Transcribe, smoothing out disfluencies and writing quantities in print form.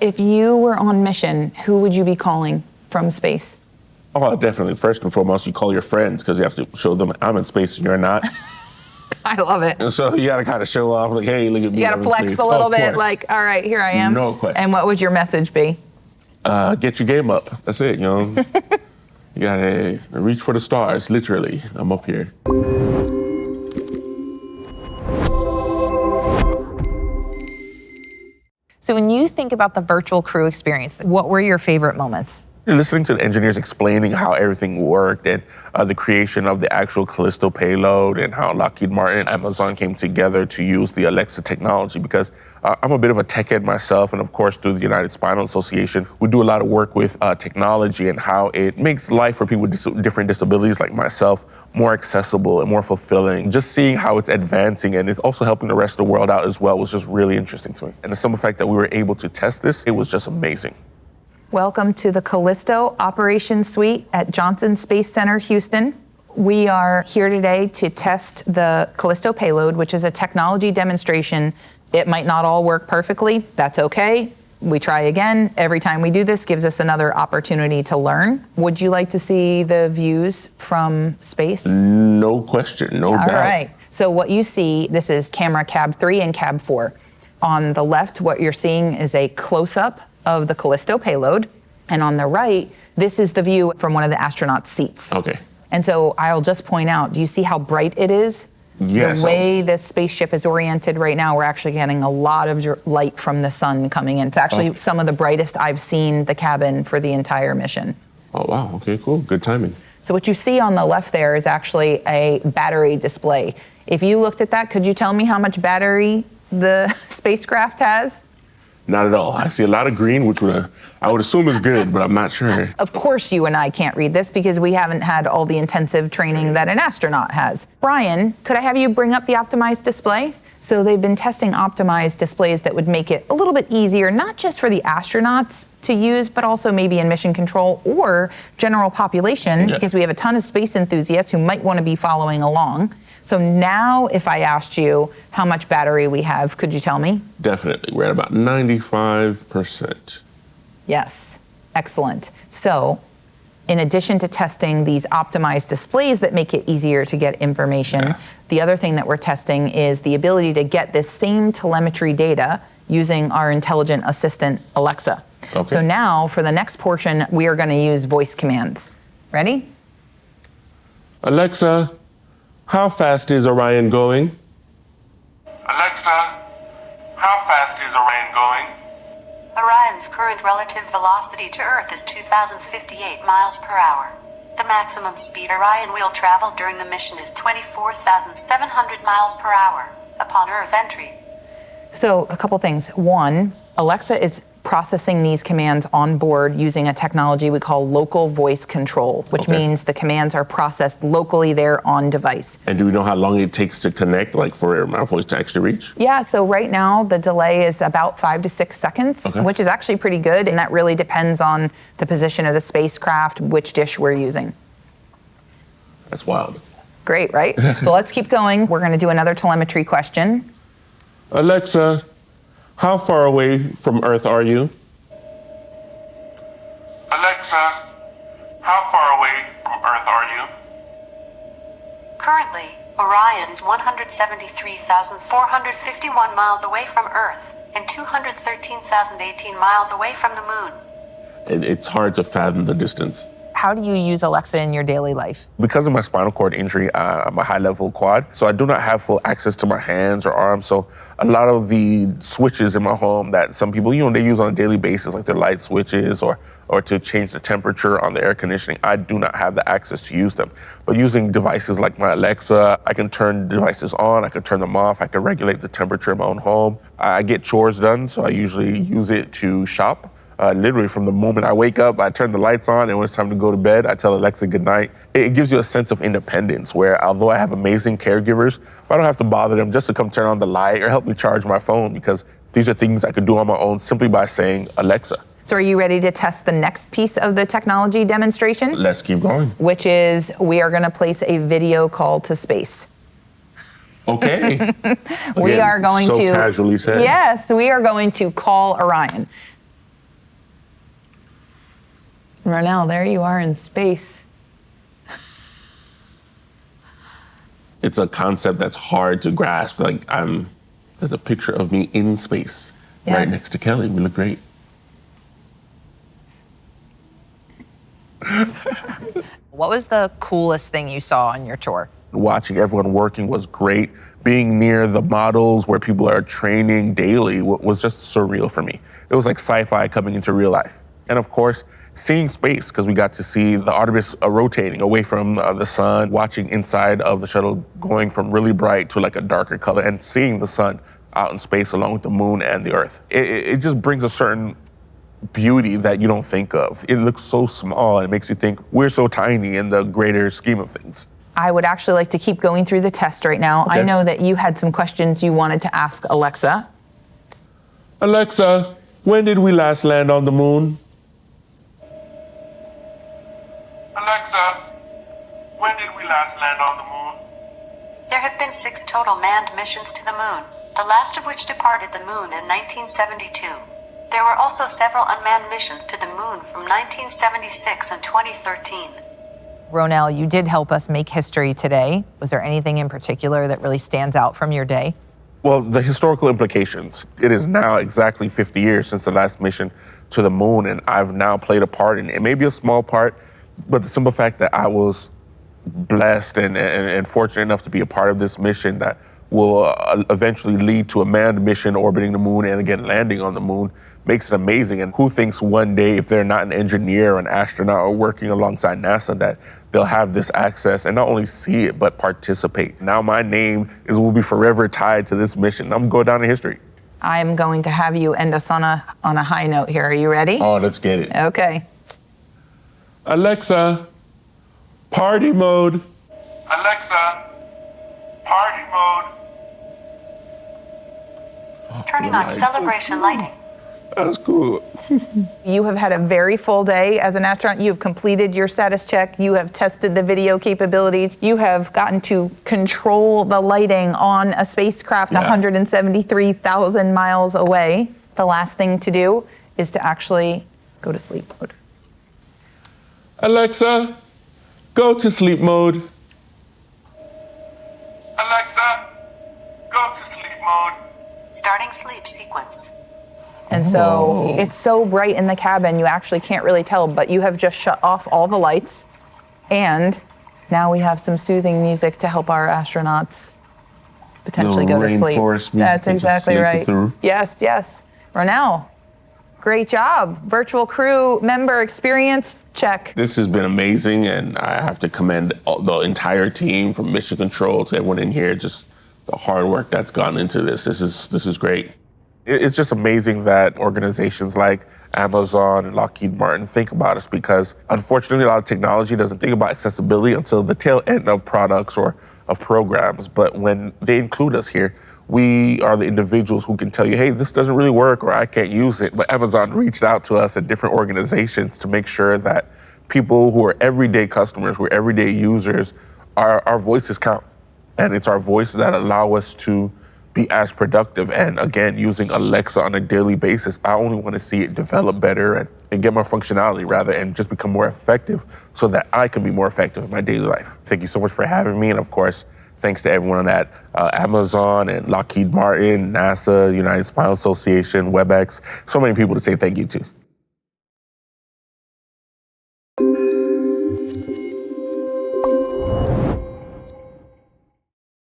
If you were on mission, who would you be calling from space? Oh, definitely. First and foremost, you call your friends because you have to show them I'm in space and you're not. I love it. And so you got to kind of show off like, hey, look at me. You got to flex a little bit like, all right, here I am. No question. And what would your message be? Get your game up. That's it, you know. You got to reach for the stars, literally. I'm up here. So when you think about the virtual crew experience, what were your favorite moments? Listening to the engineers explaining how everything worked and the creation of the actual Callisto payload and how Lockheed Martin and Amazon came together to use the Alexa technology, because I'm a bit of a tech head myself, and of course through the United Spinal Association, we do a lot of work with technology and how it makes life for people with different disabilities like myself more accessible and more fulfilling. Just seeing how it's advancing and it's also helping the rest of the world out as well was just really interesting to me. And the simple fact that we were able to test this, it was just amazing. Welcome to the Callisto Operations Suite at Johnson Space Center, Houston. We are here today to test the Callisto payload, which is a technology demonstration. It might not all work perfectly. That's okay. We try again. Every time we do this gives us another opportunity to learn. Would you like to see the views from space? No question, no doubt. All right. So what you see, this is camera cab 3 and cab 4. On the left, what you're seeing is a close-up of the Callisto payload. And on the right, this is the view from one of the astronauts' seats. Okay. And so I'll just point out, do you see how bright it is? Yes. The way this spaceship is oriented right now, we're actually getting a lot of light from the sun coming in. It's actually some of the brightest I've seen the cabin for the entire mission. Oh, wow. Okay, cool. Good timing. So what you see on the left there is actually a battery display. If you looked at that, could you tell me how much battery the spacecraft has? Not at all. I see a lot of green, which I would assume is good, but I'm not sure. Of course you and I can't read this because we haven't had all the intensive training that an astronaut has. Brian, could I have you bring up the optimized display? So they've been testing optimized displays that would make it a little bit easier, not just for the astronauts to use, but also maybe in mission control or general population, because we have a ton of space enthusiasts who might want to be following along. So now if I asked you how much battery we have, could you tell me? Definitely. We're at about 95%. Yes. Excellent. So in addition to testing these optimized displays that make it easier to get information, the other thing that we're testing is the ability to get this same telemetry data using our intelligent assistant, Alexa. Okay. So now for the next portion, we are going to use voice commands. Ready? Alexa, how fast is Orion going? Alexa, how fast is Orion going? Orion's current relative velocity to Earth is 2,058 miles per hour. The maximum speed Orion will travel during the mission is 24,700 miles per hour upon Earth entry. So a couple things. One, Alexa is processing these commands on board using a technology we call local voice control, which means the commands are processed locally there on device. And do we know how long it takes to connect, like for my voice to actually reach? Yeah, so right now the delay is about 5 to 6 seconds, which is actually pretty good, and that really depends on the position of the spacecraft, which dish we're using. That's wild. Great, right? So let's keep going. We're going to do another telemetry question. Alexa, how far away from Earth are you? Alexa, how far away from Earth are you? Currently, Orion's 173,451 miles away from Earth and 213,018 miles away from the Moon. It's hard to fathom the distance. How do you use Alexa in your daily life? Because of my spinal cord injury, I'm a high-level quad, so I do not have full access to my hands or arms. So a lot of the switches in my home that some people, they use on a daily basis, like their light switches or to change the temperature on the air conditioning, I do not have the access to use them. But using devices like my Alexa, I can turn devices on, I can turn them off, I can regulate the temperature in my own home. I get chores done, so I usually use it to shop. Literally from the moment I wake up, I turn the lights on, and when it's time to go to bed, I tell Alexa good night. It gives you a sense of independence where although I have amazing caregivers, I don't have to bother them just to come turn on the light or help me charge my phone, because these are things I could do on my own simply by saying Alexa. So are you ready to test the next piece of the technology demonstration? Let's keep going. Which is we are going to place a video call to space. Okay. We are going so to casually said. Yes, we are going to call Orion. Rhonel, there you are in space. It's a concept that's hard to grasp. Like there's a picture of me in space right next to Kelly. We look great. What was the coolest thing you saw on your tour? Watching everyone working was great. Being near the models where people are training daily was just surreal for me. It was like sci-fi coming into real life. And of course, seeing space, because we got to see the Artemis rotating away from the sun, watching inside of the shuttle going from really bright to like a darker color, and seeing the sun out in space along with the moon and the earth. It just brings a certain beauty that you don't think of. It looks so small and it makes you think we're so tiny in the greater scheme of things. I would actually like to keep going through the test right now. Okay. I know that you had some questions you wanted to ask Alexa. Alexa, when did we last land on the moon? Alexa, when did we last land on the moon? There have been 6 total manned missions to the moon, the last of which departed the moon in 1972. There were also several unmanned missions to the moon from 1976 and 2013. Rhonel, you did help us make history today. Was there anything in particular that really stands out from your day? Well, the historical implications. It is now exactly 50 years since the last mission to the moon, and I've now played a part in it. It may be a small part, but the simple fact that I was blessed and fortunate enough to be a part of this mission that will eventually lead to a manned mission orbiting the moon and again landing on the moon makes it amazing. And who thinks one day, if they're not an engineer or an astronaut or working alongside NASA, that they'll have this access and not only see it, but participate. Now my name will be forever tied to this mission. I'm going down in history. I'm going to have you end us on a high note here. Are you ready? Oh, let's get it. Okay. Alexa, party mode. Alexa, party mode. Turning on celebration lighting. That's cool. You have had a very full day as an astronaut. You have completed your status check. You have tested the video capabilities. You have gotten to control the lighting on a spacecraft 173,000 miles away. The last thing to do is to actually go to sleep mode. Alexa, go to sleep mode. Alexa, go to sleep mode. Starting sleep sequence. And so it's so bright in the cabin, you actually can't really tell, but you have just shut off all the lights. And now we have some soothing music to help our astronauts potentially go to sleep. That's exactly right. Yes, yes. Rhonel, great job. Virtual crew member experience, check. This has been amazing, and I have to commend the entire team from Mission Control to everyone in here, just the hard work that's gone into this. This is great. It's just amazing that organizations like Amazon and Lockheed Martin think about us, because unfortunately a lot of technology doesn't think about accessibility until the tail end of products or of programs. But when they include us here, we are the individuals who can tell you, hey, this doesn't really work or I can't use it. But Amazon reached out to us and different organizations to make sure that people who are everyday customers, who are everyday users, our voices count. And it's our voices that allow us to be as productive. And again, using Alexa on a daily basis, I only want to see it develop better and get more functionality rather, and just become more effective so that I can be more effective in my daily life. Thank you so much for having me. And of course, thanks to everyone at Amazon and Lockheed Martin, NASA, United Spinal Association, WebEx, so many people to say thank you to.